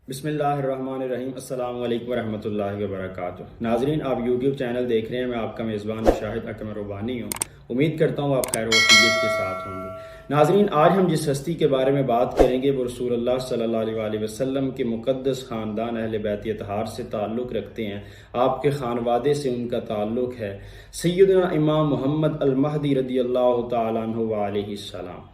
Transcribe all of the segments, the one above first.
बिस्मिल्लाहिर्रहमानिर्रहीम। अस्सलाम वालेकुम वरहमतुल्लाहि वबरकातुह। नाजरीन, आप यूट्यूब चैनल देख रहे हैं। मैं आपका मेज़बान शाहिद अकमर रुबानी हूँ। उम्मीद करता हूँ आप खैर वफ़ीयत के साथ होंगे। नाजरीन, आज हम जिस हस्ती के बारे में बात करेंगे वो रसूलुल्लाह सल्लल्लाहु अलैहि वसल्लम के मुक़द्दस ख़ानदान अहले बैत अतहार से ताल्लुक़ रखते हैं। आपके ख़ानवादे से उनका ताल्लुक़ है। सय्यदना इमाम मोहम्मद अल महदी रज़ियल्लाहु तआला अन्हु व अलैहिस्सलाम।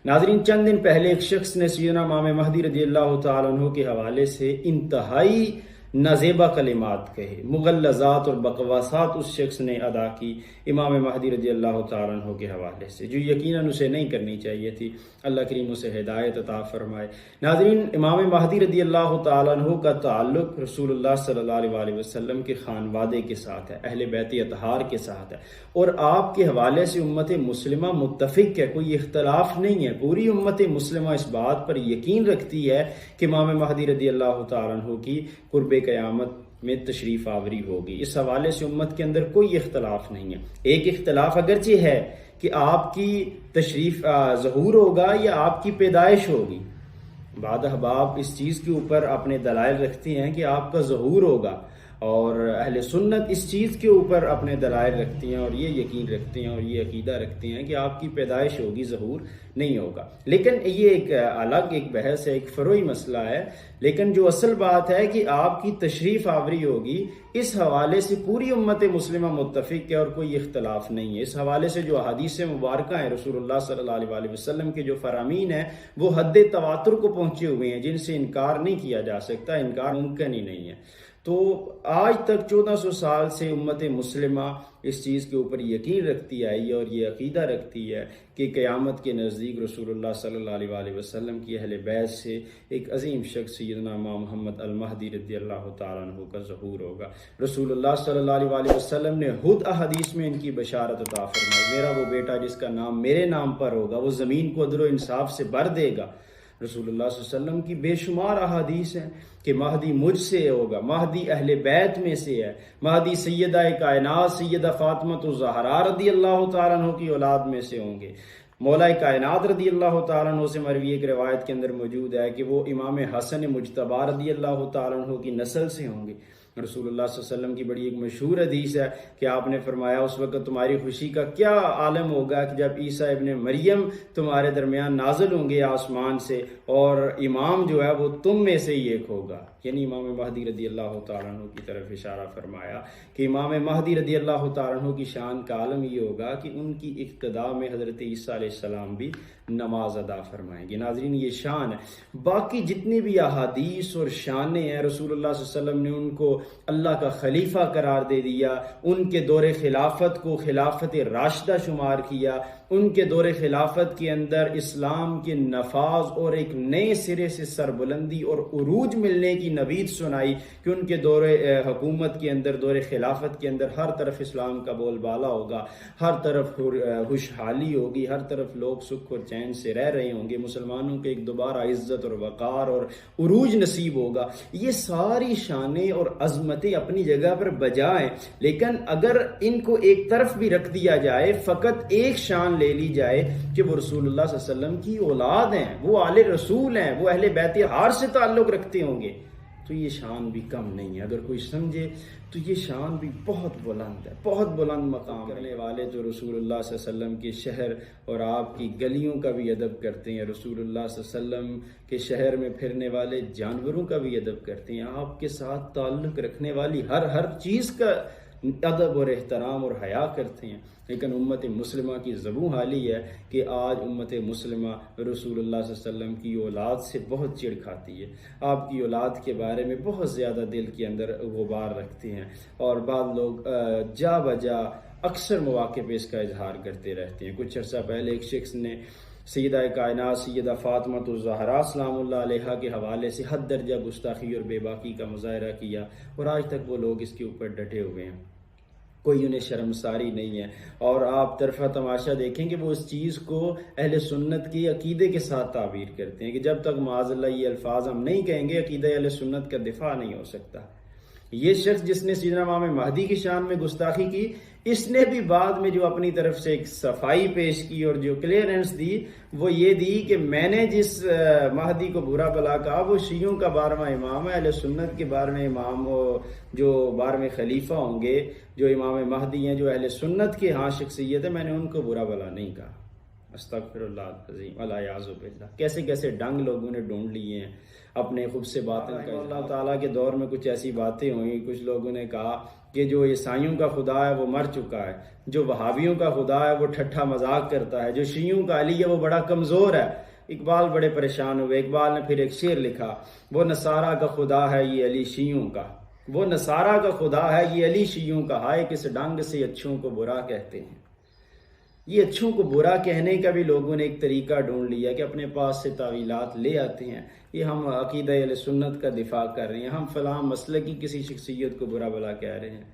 नाजरीन, चंद दिन पहले एक शख्स ने सैयदना इमाम महदी रज़ियल्लाहु तआला अन्हु के हवाले से इंतहाई नाज़ेबा कलिमात कहे, मुग़ल्लज़ात और बकवासात उस शख्स ने अदा की इमाम महदी रज़ियल्लाहु तआला अन्हु के हवाले से, जो यकीनन उसे नहीं करनी चाहिए थी। अल्लाह करीम उसे हिदायत अता फरमाए। नाजरीन, इमाम महदी रज़ियल्लाहु तआला अन्हु का ताल्लुक़ रसूलुल्लाह सल्लल्लाहु अलैहि वसल्लम के खानवादे के साथ है, अहले बैत अतहार के साथ है, और आपके हवाले से उम्मत मुस्लिमा मुत्तफ़िक़ है, कोई इख्तलाफ नहीं है। पूरी उम्मत मुस्लिमा इस बात पर यकीन रखती है कि इमाम महदी रज़ियल्लाहु तआला अन्हु की कुर्बे क़यामत में तशरीफ़ आवरी होगी। इस हवाले से उम्मत के अंदर कोई इख्तलाफ नहीं है। एक इख्तलाफ अगरचे है कि आपकी तशरीफ़ ज़हूर होगा या आपकी पैदाइश होगी। बाद अहबाब इस चीज़ के ऊपर अपने दलाइल रखते हैं कि आपका ज़हूर होगा, और अहले सुन्नत इस चीज़ के ऊपर अपने दलाइल रखती हैं और ये यकीन रखते हैं और ये अकीदा रखते हैं कि आपकी पैदाइश होगी, ज़हूर नहीं होगा। लेकिन ये एक अलग एक बहस है, एक फ़रोई मसला है। लेकिन जो असल बात है कि आपकी तशरीफ़ आवरी होगी, इस हवाले से पूरी उम्मत मुस्लिमा मुत्तफ़िक़ है और कोई इख्तलाफ नहीं है। इस हवाले से जो हदीस मुबारका हैं रसूलुल्लाह सल्लल्लाहु अलैहि वसल्लम के जो फ़रामीन हैं वो हद तवातुर को पहुँचे हुए हैं, जिनसे इनकार नहीं किया जा सकता, इनकार मुमकिन ही नहीं है। तो आज तक 1400 साल से उम्मत मुस्लिमा इस चीज़ के ऊपर यकीन रखती आई है और ये अकीदा रखती है कि क़यामत के नज़दीक रसूलुल्लाह सल्लल्लाहु अलैहि वसल्लम की अहले बैत से एक अजीम शख्स सैयदना इमाम मोहम्मद अल महदी रज़ियल्लाहु तआला अन्हु का ज़हूर होगा। रसूलुल्लाह सल्लल्लाहु अलैहि वसल्लम ने खुद अहदीस में इनकी बशारत अता फरमाई, मेरा वो बेटा जिसका नाम मेरे नाम पर होगा वो ज़मीन को अदल व इंसाफ से भर देगा। रसूलुल्लाह सल्लल्लाहु अलैहि वसल्लम की बेशुमार अहादीस हैं कि महदी मुझसे होगा, महदी अहले बैत में से है, महदी सैयदा कायनात सैयदा फातिमा ज़हरा रज़ियल्लाहु तआला अन्हा की औलाद में से होंगे। मौला कायनात रज़ियल्लाहु तआला अन्हु से मरवी एक रिवायत के अंदर मौजूद है कि वो इमाम हसन मुज्तबा रज़ियल्लाहु तआला अन्हु की नस्ल से होंगे। रसूलुल्लाह सल्लल्लाहु अलैहि वसल्लम की बड़ी एक मशहूर हदीस है कि आपने फरमाया, उस वक़्त तुम्हारी खुशी का क्या आलम होगा कि जब ईसा इब्ने मरियम तुम्हारे दरमियान नाजिल होंगे आसमान से, और इमाम जो है वो तुम में से ही एक होगा। यानी इमाम महदी रज़ियल्लाहु तआला अन्हु की तरफ इशारा फरमाया कि इमाम महदी रज़ियल्लाहु तआला अन्हु की शान का आलम ये होगा कि उनकी इक्तदा में हज़रत ईसा अलैहिस्सलाम भी नमाज अदा फरमाएंगे। नाज़रीन, ये शान है। बाकी जितनी भी अहादीस और शानें हैं, रसूलुल्लाह सल्लल्लाहु अलैहि वसल्लम ने उनको अल्लाह का खलीफा करार दे दिया, उनके दौरे खिलाफत को खिलाफत राशिदा शुमार किया, उनके दौरे खिलाफत के अंदर इस्लाम के नफाज और एक नए सिरे से सरबुलंदी और उरूज मिलने की नवीद सुनाई कि उनके दौरे हुकूमत के अंदर, दौरे खिलाफत के अंदर हर तरफ इस्लाम का बोलबाला होगा, हर तरफ खुशहाली होगी, हर तरफ लोग सुख और चैन से रह रहे होंगे, मुसलमानों को एक दोबारा इज्जत और वक़ार और उरूज नसीब होगा। ये सारी शानें और अजमतें अपनी जगह पर बजाएं, लेकिन अगर इनको एक तरफ भी रख दिया जाए, फ़कत एक शान ले ली जाए कि वो रसूलुल्लाह सल्लल्लाहु अलैहि वसल्लम की औलाद हैं, वो आले रसूल हैं, वो अहले बैत हार से ताल्लुक़ रखते होंगे, तो ये शान भी कम नहीं है। अगर कोई समझे तो ये शान भी बहुत बुलंद है, बहुत बुलंद मकाम करने वाले जो रसूलुल्लाह सल्लल्लाहु अलैहि वसल्लम के शहर और आपकी गलियों का भी अदब करते हैं, रसूलुल्लाह सल्लल्लाहु अलैहि वसल्लम के शहर में फिरने वाले जानवरों का भी अदब करते हैं, आपके साथ ताल्लुक़ रखने वाली हर चीज़ का अदब और एहतराम और हया करते हैं। लेकिन उम्मत मुस्लिमा की ज़बू हाली है कि आज उम्मत मुस्लिमा रसूलुल्लाह सल्लल्लाहु अलैहि वसल्लम की औलाद से बहुत चिढ़ खाती है, आपकी औलाद के बारे में बहुत ज़्यादा दिल के अंदर गुबार रखते हैं, और बाद लोग जा बजा अक्सर मौक़े पे इसका इजहार करते रहते हैं। कुछ अर्सा पहले एक शख्स ने सैयदा कायनात सैयदा फातिमा ज़हरा सलामुल्लाह अलैहा के हवाले से हद दर्जा गुस्ताखी और बेबाकी का मुज़ाहरा किया, और आज तक वो लोग इसके ऊपर डटे हुए हैं, कोई उन्हें शर्मसारी नहीं है। और आप तरफा तमाशा देखें कि वो इस चीज़ को अहले सुन्नत के अकीदे के साथ ताबीर करते हैं कि जब तक माज़अल्लाह ये अल्फाज हम नहीं कहेंगे, अकीदा अहले सुन्नत का दिफा नहीं हो सकता। ये शख्स जिसने सैयदना इमाम महदी की शान में गुस्ताखी की, इसने भी बाद में जो अपनी तरफ से एक सफाई पेश की और जो क्लियरेंस दी वो ये दी कि मैंने जिस महदी को बुरा भला कहा वो शियों का 12वां इमाम है, अहले सुन्नत के 12वें इमाम, जो 12वें खलीफा होंगे, जो इमाम महदी हैं, जो अहले सुन्नत के यहाँ शख्सियत है, मैंने उनको बुरा भला नहीं कहा। अस्तगफिरुल्लाह। कैसे कैसे डंग लोगों ने ढूंढ लिए हैं अपने खुद से बातें कर। अल्लाह ताला के दौर में कुछ ऐसी बातें हुई, कुछ लोगों ने कहा कि जो ईसाइयों का खुदा है वो मर चुका है, जो वहाबियों का खुदा है वो ठट्ठा मजाक करता है, जो शियों का अली है वो बड़ा कमज़ोर है। इकबाल बड़े परेशान हुए। इकबाल ने फिर एक शेर लिखा, वो नसारा का खुदा है ये अली शियों का, वो नसारा का खुदा है ये अली शियों का, हाय किस डंग से अच्छों को बुरा कहते हैं। ये अच्छों को बुरा कहने का भी लोगों ने एक तरीका ढूंढ लिया कि अपने पास से तावीलात ले आते हैं। ये हम अकीदा अहले सुन्नत का दिफा कर रहे हैं, हम फलां मसले की किसी शख्सियत को बुरा भला कह रहे हैं।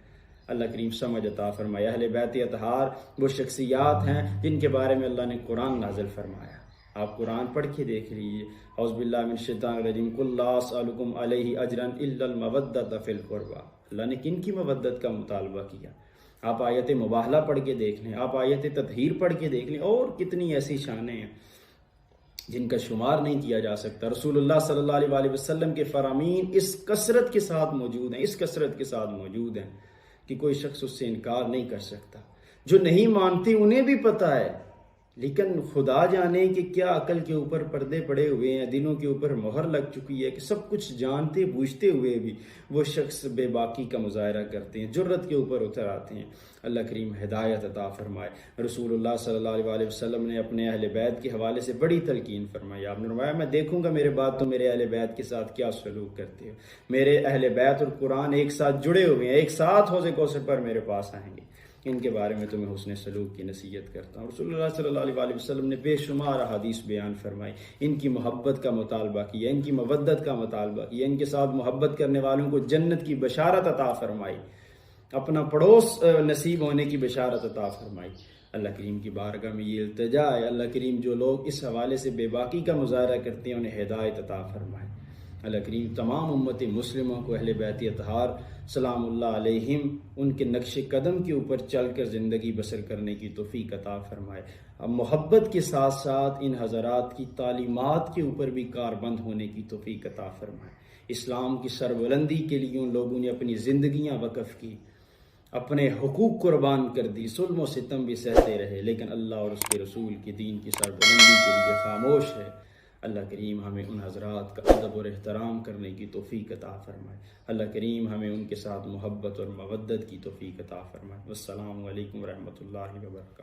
अल्लाह करीम समझ अता फरमाए। अहले बैत अतहार वो शख्सियात हैं जिनके बारे में अल्लाह ने कुरान नाजिल फरमाया। आप कुरान पढ़ के देख लीजिए। औज़ुबिल्लाहि मिनश शैतानिर रजीम, कुल ला असअलुकुम अलैहि अजरन इल्लल मवद्दत फिल कुर्बा। अल्लाह ने किन की मवद्दत का मुतालबा किया? आप आयत मुबाहला पढ़ के देख लें, आप आयत ततहीर पढ़ के देख लें, और कितनी ऐसी शानें हैं जिनका शुमार नहीं किया जा सकता। रसूलुल्लाह सल्लल्लाहु अलैहि वसल्लम के फरामीन इस कसरत के साथ मौजूद हैं, इस कसरत के साथ मौजूद हैं कि कोई शख्स उससे इनकार नहीं कर सकता। जो नहीं मानते उन्हें भी पता है, लेकिन खुदा जाने कि क्या अकल के ऊपर पर्दे पड़े हुए हैं, दिलों के ऊपर मोहर लग चुकी है कि सब कुछ जानते बूझते हुए भी वो शख्स बेबाकी का मुजाहरा करते हैं, जुर्रत के ऊपर उतर आते हैं। अल्लाह करीम हिदायत अता फरमाए। रसूलुल्लाह सल्लल्लाहु अलैहि वसल्लम ने अपने अहले बैत के हवाले से बड़ी तलकीन फरमाई। आपने फरमाया, मैं देखूंगा मेरे बाद तो मेरे अहले बैत के साथ क्या सलूक करते हो। मेरे अहले बैत और कुरान एक साथ जुड़े हुए हैं, एक साथ हौज़े कौसर पर मेरे पास आएंगे। इनके बारे में तुम्हें हुस्न सलूक की नसीहत करता हूँ। रसूलुल्लाह सल्लल्लाहु अलैहि वसल्लम ने बेशुमार हदीस बयान फरमाई, इनकी मोहब्बत का मुतालबा किया, इनकी मवद्दत का मुतालबा किया, इनके साथ मोहब्बत करने वालों को जन्नत की बशारत अता फरमाई, अपना पड़ोस नसीब होने की बशारत अता फरमाई। अल्लाह करीम की बारगाह में ये इल्तिजा है, अल्लाह करीम जो लोग इस हवाले से बेबाकी का मुजाहरा करते हैं उन्हें हिदायत अता फरमाए। अल्लाह करीम तमाम उम्मत मुस्लिमों को अहले बैत अतहार सलामुल्लाह अलैहिम उनके नक्श कदम के ऊपर चल कर ज़िंदगी बसर करने की तौफीक अता फरमाए। अब मोहब्बत के साथ साथ इन हज़रात की तालीमात के ऊपर भी कारबंद होने की तौफीक अता फरमाए। इस्लाम की सरबुलंदी के लिए उन लोगों ने अपनी ज़िंदगियाँ वक़फ़ की, अपने हुकूक कुर्बान कर दी, जुल्म व सितम भी सहते रहे, लेकिन अल्लाह और उसके रसूल के दीन की सरबुलंदी के लिए खामोश है। अल्लाह करीम हमें उन हज़रात का अदब और एहतराम करने की तौफीक अता फरमाए। अल्लाह करीम हमें उनके साथ मोहब्बत और मवद्दत की तौफीक अता फरमाए। वस्सलामु अलैकुम व रहमतुल्लाहि व बरकातहू।